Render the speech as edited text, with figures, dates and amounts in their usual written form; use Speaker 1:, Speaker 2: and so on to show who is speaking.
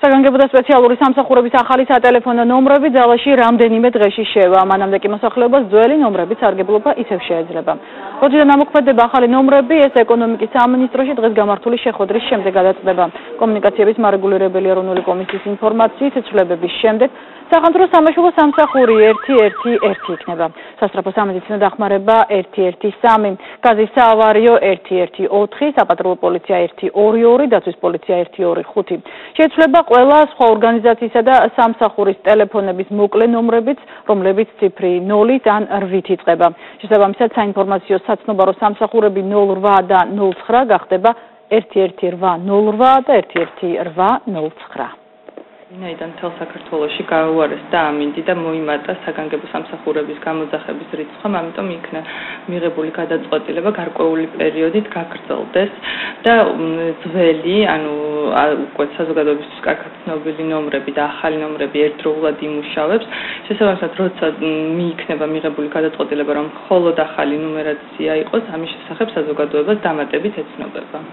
Speaker 1: საგანგებო და სპეციალური სამსახურების ახალი სატელეფონო ნომრები ძალაში რამდენიმე დღეში შევა. მანამდე კი მოსახლეობას ძველი ნომრებით სარგებლობა ისევ შეეძლება. როდესაც ამოქმედება ახალი ნომრები, ეს ეკონომიკის სამინისტროში დღეს გამართული შეხვედრის შემდეგ გადაწყვეტა. კომუნიკაციების მარეგულირებელი ეროვნული კომისიის ინფორმაციით ცვლილებების შემდეგ სახელმწიფო სამაშველო სამსახური 111 იქნება. სასწრაფო სამედიცინო დახმარება 113, გაზის საავარიო 114, საპატრულო პოლიცია 122, დაცვის პოლიცია 125. შეიცვლება ყველა სხვა ორგანიზაციისა და სამსახურის ტელეფონების მოკლე ნომრებიც, რომლებიც ციფრი 0-ით ან 8-ით იწყება. შესაბამისად, საინფორმაციო საცნობარო სამსახურები 08 და 09 გახდება 11808 და 11809.
Speaker 2: ვინაიდან მთელ საქართველოში გაუარესდა ამინდი და მოიმატა საგანგებო სამსახურების გამოძახების რიცხვი, ამიტომ იქნა მიღებული გადაწყვეტილება გარკვეული პერიოდით გაგრძელდეს და ძველი, ანუ უკვე საზოგადოებისთვის კარგად ცნობილი ნომრები და ახალი ნომრები ერთდროულად იმუშავებს. შესაბამისად, როცა მიიქნება მიღებული გადაწყვეტილება, რომ მხოლოდ ახალი ნუმერაცია იყოს, ამის შესახებ საზოგადოებას დამატებით ეცნობება.